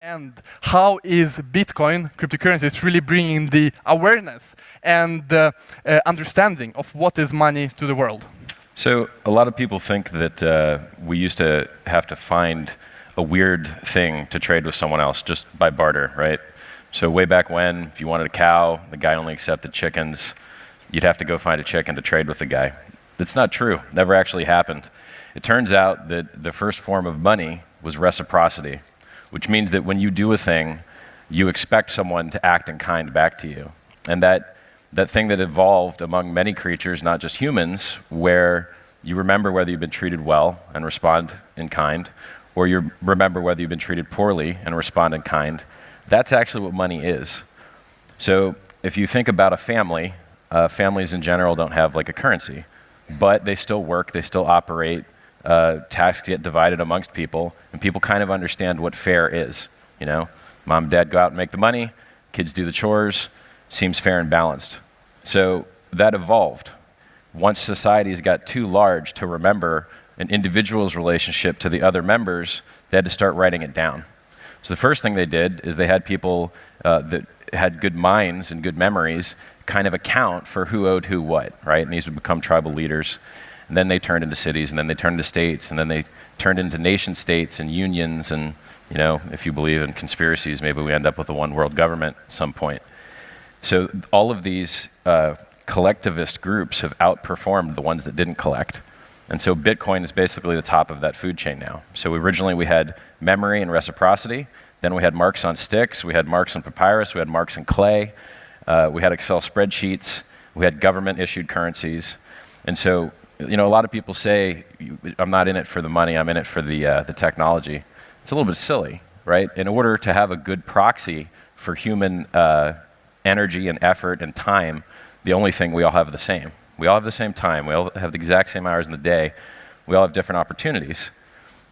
And how is Bitcoin, cryptocurrencies, really bringing the awareness and the understanding of what is money to the world? So a lot of people think that we used to have to find a weird thing to trade with someone else just by barter, right? So way back when, if you wanted a cow, the guy only accepted chickens. You'd have to go find a chicken to trade with the guy. That's not true. Never actually happened. It turns out that the first form of money was reciprocity, which means that when you do a thing, you expect someone to act in kind back to you. And that thing that evolved among many creatures, not just humans, where you remember whether you've been treated well and respond in kind, or you remember whether you've been treated poorly and respond in kind, that's actually what money is. So if you think about a family, families in general don't have like a currency, but they still work, they still operate, tasks get divided amongst people, and people kind of understand what fair is. You know, mom and dad go out and make the money, kids do the chores, seems fair and balanced. So that evolved. Once societies got too large to remember an individual's relationship to the other members, they had to start writing it down. So the first thing they did is they had people that had good minds and good memories kind of account for who owed who what, right? And these would become tribal leaders. And then they turned into cities, and then they turned into states, and then they turned into nation states and unions. And, you know, if you believe in conspiracies, maybe we end up with a one world government at some point. So all of these collectivist groups have outperformed the ones that didn't collect. And so Bitcoin is basically the top of that food chain now. So originally we had memory and reciprocity. Then we had marks on sticks. We had marks on papyrus. We had marks in clay. We had Excel spreadsheets. We had government-issued currencies. And so, you know, a lot of people say, I'm not in it for the money, I'm in it for the technology. It's a little bit silly, right? In order to have a good proxy for human energy and effort and time, the only thing we all have the same. We all have the same time. We all have the exact same hours in the day. We all have different opportunities.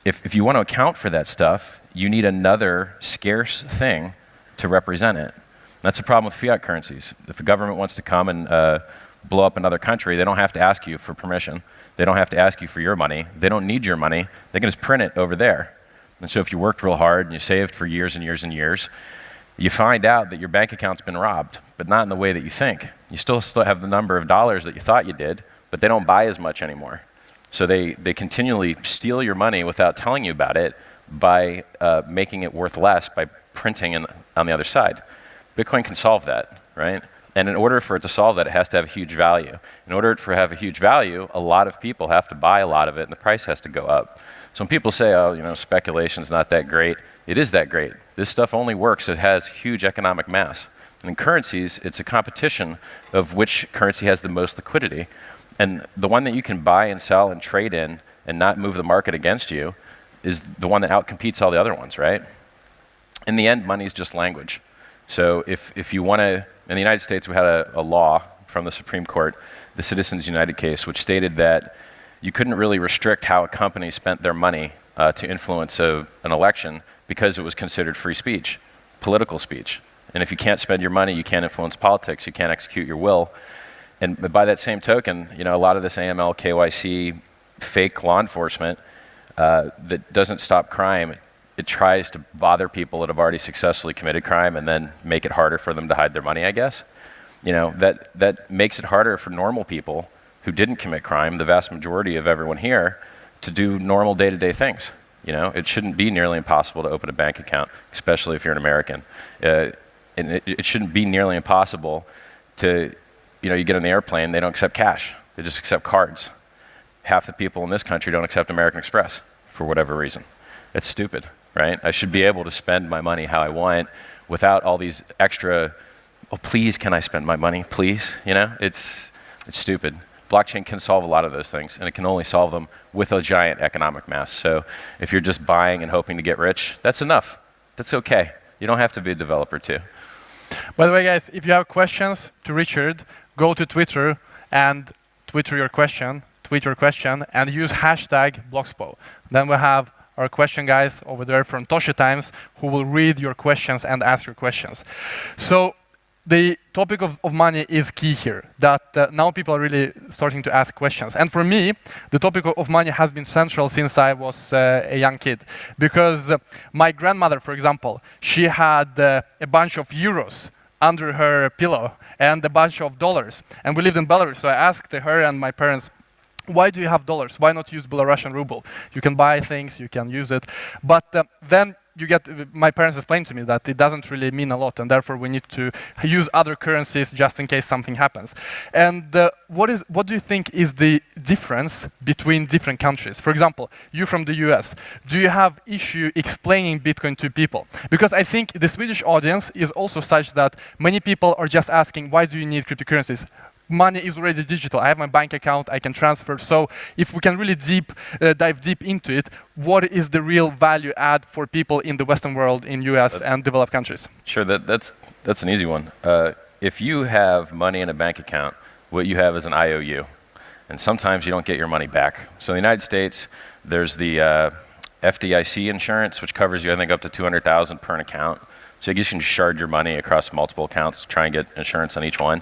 If you want to account for that stuff, you need another scarce thing to represent it. That's the problem with fiat currencies. If a government wants to come and blow up another country, they don't have to ask you for permission. They don't have to ask you for your money. They don't need your money. They can just print it over there. And so if you worked real hard and you saved for years and years and years, you find out that your bank account's been robbed, but not in the way that you think. You still have the number of dollars that you thought you did, but they don't buy as much anymore. So they continually steal your money without telling you about it by making it worth less by printing on the other side. Bitcoin can solve that, right? And in order for it to solve that, it has to have a huge value. In order for it to have a huge value, a lot of people have to buy a lot of it, and the price has to go up. So when people say, oh, you know, speculation's not that great, it is that great. This stuff only works if it has huge economic mass. And in currencies, it's a competition of which currency has the most liquidity. And the one that you can buy and sell and trade in and not move the market against you is the one that outcompetes all the other ones, right? In the end, money is just language. So if you want to, in the United States, we had a law from the Supreme Court, the Citizens United case, which stated that you couldn't really restrict how a company spent their money to influence an election because it was considered free speech, political speech. And if you can't spend your money, you can't influence politics, you can't execute your will. And by that same token, you know, a lot of this AML, KYC, fake law enforcement that doesn't stop crime, it tries to bother people that have already successfully committed crime and then make it harder for them to hide their money, I guess. You know, that makes it harder for normal people who didn't commit crime, the vast majority of everyone here, to do normal day-to-day things. You know, it shouldn't be nearly impossible to open a bank account, especially if you're an American. And it shouldn't be nearly impossible to, you know, you get on the airplane, they don't accept cash. They just accept cards. Half the people in this country don't accept American Express for whatever reason. It's stupid, right? I should be able to spend my money how I want without all these extra, oh, please, can I spend my money, please? You know, it's stupid. Blockchain can solve a lot of those things, and it can only solve them with a giant economic mass. So if you're just buying and hoping to get rich, that's enough. That's okay. You don't have to be a developer too. By the way, guys, if you have questions to Richard, go to Twitter and tweet your question, and use hashtag Bloxpo. Then we'll have our question guys over there from Toshe Times who will read your questions and ask your questions. So the topic of money is key here, that now people are really starting to ask questions. And for me, the topic of money has been central since I was a young kid. Because my grandmother, for example, she had a bunch of euros under her pillow and a bunch of dollars. And we lived in Belarus, so I asked her and my parents, why do you have dollars? Why not use Belarusian ruble? You can buy things, you can use it. But then my parents explained to me that it doesn't really mean a lot, and therefore we need to use other currencies just in case something happens. And what do you think is the difference between different countries? For example, you from the US, do you have issue explaining Bitcoin to people? Because I think the Swedish audience is also such that many people are just asking, why do you need cryptocurrencies? Money is already digital. I have my bank account, I can transfer. So if we can really dive deep into it, what is the real value add for people in the Western world, in US and developed countries? Sure, that's an easy one. If you have money in a bank account, what you have is an IOU. And sometimes you don't get your money back. So in the United States, there's the FDIC insurance, which covers you, I think, up to $200,000 per account. So I guess you can shard your money across multiple accounts, try and get insurance on each one.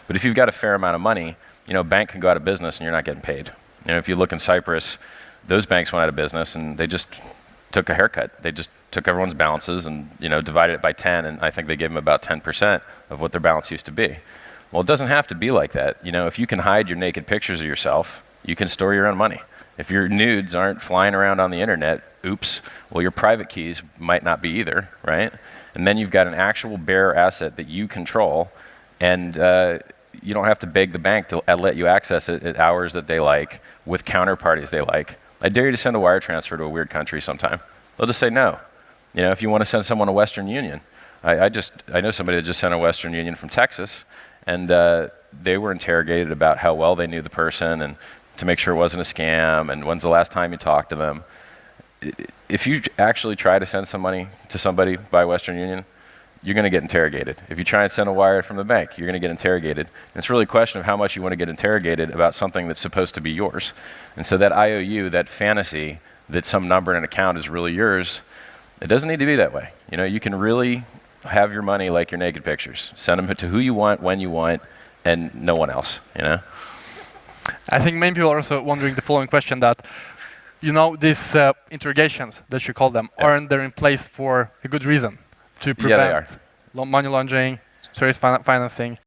But if you've got a fair amount of money, a bank can go out of business and you're not getting paid. If you look in Cyprus, those banks went out of business and they just took a haircut. They just took everyone's balances and divided it by 10, and I think they gave them about 10% of what their balance used to be. Well, it doesn't have to be like that. If you can hide your naked pictures of yourself, you can store your own money. If your nudes aren't flying around on the internet, oops, well, your private keys might not be either, right? And then you've got an actual bare asset that you control, and you don't have to beg the bank to let you access it at hours that they like, with counterparties they like. I dare you to send a wire transfer to a weird country sometime. They'll just say no. If you want to send someone a Western Union, I know somebody that just sent a Western Union from Texas, and they were interrogated about how well they knew the person and to make sure it wasn't a scam, and when's the last time you talked to them. If you actually try to send some money to somebody by Western Union, you're going to get interrogated. If you try and send a wire from the bank, you're going to get interrogated. And it's really a question of how much you want to get interrogated about something that's supposed to be yours. And so that IOU, that fantasy that some number in an account is really yours, it doesn't need to be that way. You can really have your money like your naked pictures. Send them to who you want, when you want, and no one else, I think many people are also wondering the following question, that these interrogations, that you call them, aren't they in place for a good reason? To prevent money laundering, serious financing.